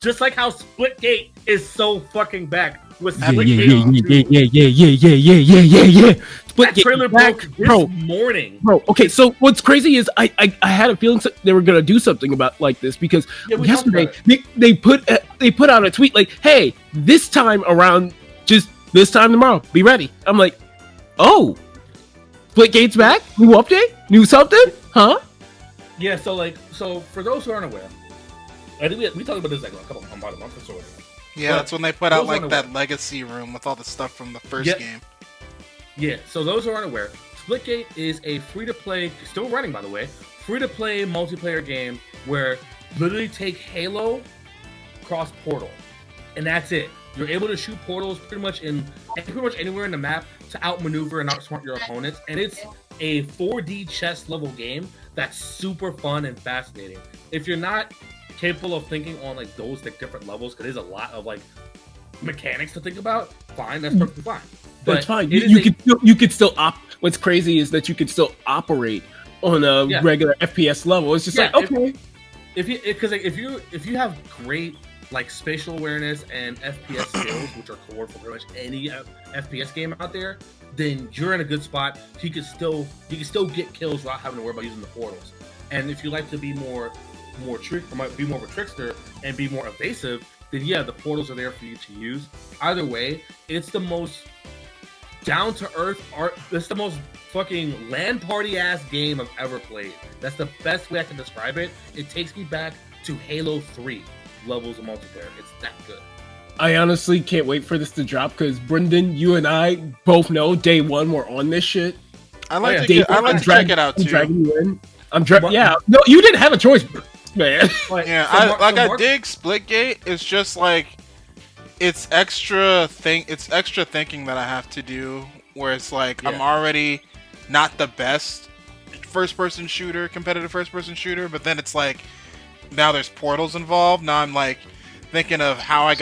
Just like how Splitgate is so fucking back with Yeah. That trailer broke this morning. Bro, okay, so what's crazy is I had a feeling they were gonna do something about like this because yesterday they put out a tweet like, hey, this time around, just this time tomorrow, be ready. I'm like, oh, Splitgate's back? New update? New something? Huh? Yeah, so for those who aren't aware, I think we talked about this like about a month or so ago. Yeah, that's when they put out like that legacy room with all the stuff from the first game. Yeah, so those who aren't aware, Splitgate is a free-to-play, still running by the way, free-to-play multiplayer game where you literally take Halo cross Portal, and that's it. You're able to shoot portals pretty much anywhere in the map to outmaneuver and outsmart your opponents, and it's a 4D chess level game that's super fun and fascinating. If you're not capable of thinking on like those like different levels, because there's a lot of like mechanics to think about, fine, that's perfectly fine. That's fine. You could still what's crazy is that you could still operate on a regular FPS level. It's just like, okay, if you have great like spatial awareness and FPS skills, which are core for pretty much any FPS game out there, then you're in a good spot. You can still get kills without having to worry about using the portals. And if you like to be more might be more of a trickster and be more evasive, then yeah, the portals are there for you to use. Either way, it's the most down to earth art. It's the most fucking LAN party ass game I've ever played. That's the best way I can describe it. It takes me back to Halo 3 levels of multiplayer. It's that good. I honestly can't wait for this to drop because Brendan, you and I both know day one we're on this shit. I like to check it out too. No, you didn't have a choice, man. Yeah, I dig Splitgate. It's just like it's extra thinking that I have to do. Where it's like I'm already not the best competitive first person shooter, but then it's like now there's portals involved. Now I'm like thinking of how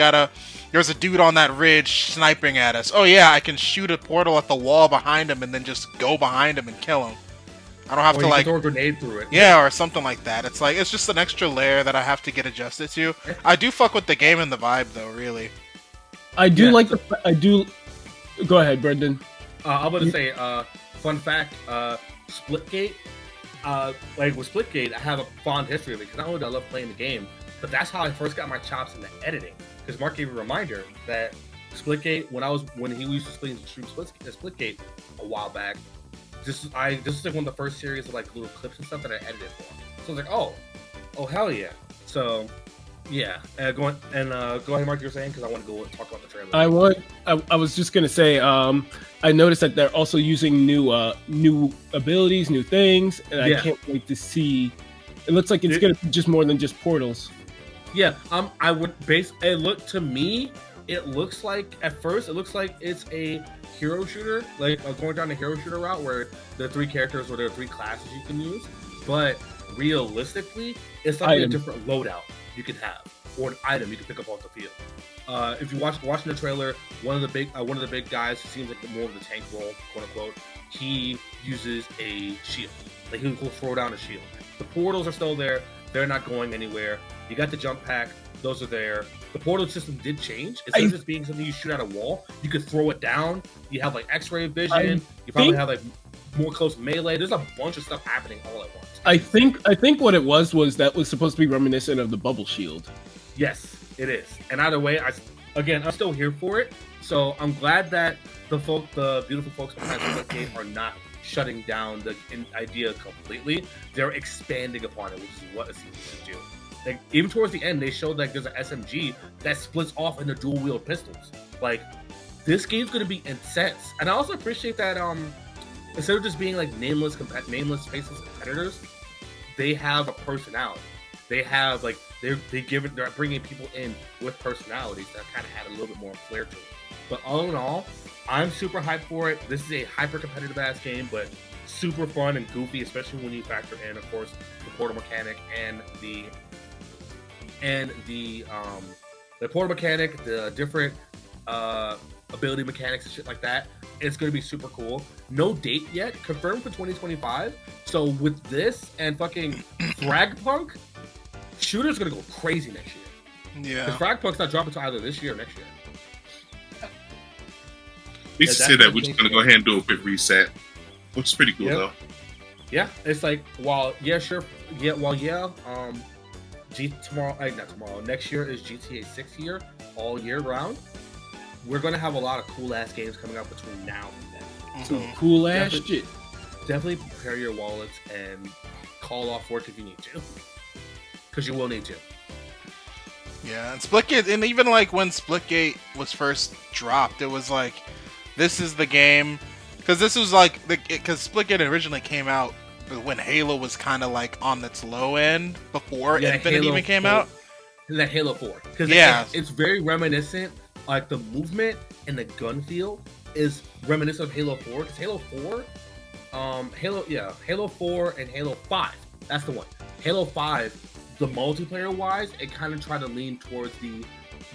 there's a dude on that ridge sniping at us. Oh yeah, I can shoot a portal at the wall behind him and then just go behind him and kill him. I don't have to like throw a grenade through it. Yeah, or something like that. It's like it's just an extra layer that I have to get adjusted to. I do fuck with the game and the vibe though, really. I do. Go ahead, Brendan. I'm about to say, fun fact, Splitgate. Like with Splitgate, I have a fond history of it because not only do I love playing the game, but that's how I first got my chops into editing. Because Mark gave a reminder that Splitgate, when he used to stream Splitgate a while back, this is like one of the first series of like little clips and stuff that I edited for. So I was like, oh hell yeah. So yeah, go ahead, Mark. You're saying because I want to go talk about the trailer. I was just gonna say, I noticed that they're also using new abilities, new things, and I can't wait to see. It looks like it's gonna be just more than just portals. Yeah, I would base it. Look to me, it looks like at first it looks like it's a hero shooter, like going down the hero shooter route where there are 3 characters or there are 3 classes you can use. But realistically, it's like a different loadout you can have or an item you can pick up off the field. If you watching the trailer, one of the big guys who seems like more of the tank role, quote unquote, he uses a shield. Like he'll throw down a shield. The portals are still there; they're not going anywhere. You got the jump pack; those are there. The portal system did change. Instead of just being something you shoot at a wall, you could throw it down. You have like X-ray vision. You probably have like more close melee. There's a bunch of stuff happening all at once. I think what it was that was supposed to be reminiscent of the bubble shield. Yes, it is. And either way, I'm still here for it. So I'm glad that the beautiful folks behind Splitgate are not shutting down the idea completely. They're expanding upon it, which is what a sequel should do. Like even towards the end, they showed like there's an SMG that splits off into dual wield pistols. Like this game's gonna be intense. And I also appreciate that instead of just being like nameless faceless competitors, they have a personality. They have like they're bringing people in with personalities that kind of add a little bit more flair to it. But all in all, I'm super hyped for it. This is a hyper competitive ass game, but super fun and goofy, especially when you factor in, of course, the portal mechanic and the portal mechanic, the different ability mechanics and shit like that. It's going to be super cool. No date yet, confirmed for 2025. So with this and fucking Fragpunk, shooter's going to go crazy next year. Yeah. Because Fragpunk's not dropping until either this year or next year. They used to say that we're just gonna go ahead and do a quick reset, which is pretty cool though. Yeah, it's like next year is GTA 6 year, all year round. We're gonna have a lot of cool ass games coming out between now and then. So cool ass shit. Definitely prepare your wallets and call off work if you need to, because you will need to. Yeah, and Splitgate, and even like when Splitgate was first dropped, it was like, this is the game, because this was like because Splitgate originally came out when Halo was kind of like on its low end before Infinite Halo even came 4. out. The Halo 4, because it's very reminiscent. Like the movement and the gun feel is reminiscent of Halo 4. Because Halo 4, Halo 4 and Halo 5. That's the one. Halo 5, the multiplayer wise, it kind of tried to lean towards the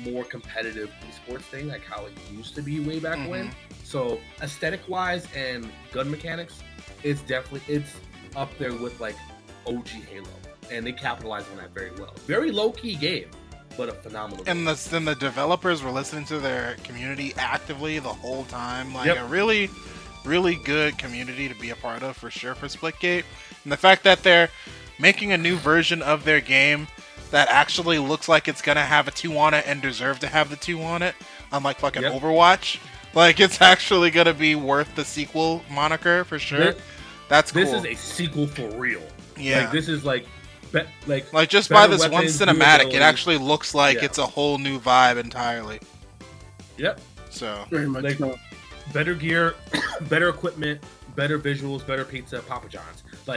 more competitive esports thing, like how it used to be way back when. So aesthetic wise and gun mechanics, it's up there with like OG Halo, and they capitalized on that very well. Very low key game, but a phenomenal game. And then the developers were listening to their community actively the whole time. Like a really, really good community to be a part of for sure for Splitgate. And the fact that they're making a new version of their game that actually looks like it's gonna have a 2 on it and deserve to have the 2 on it, unlike fucking Overwatch. Like, it's actually gonna be worth the sequel moniker for sure. That's cool. This is a sequel for real. Yeah. Like, this is like just by this one cinematic, it actually looks like it's a whole new vibe entirely. Yep. So very much better gear, better equipment, better visuals, better pizza, Papa John's. Like,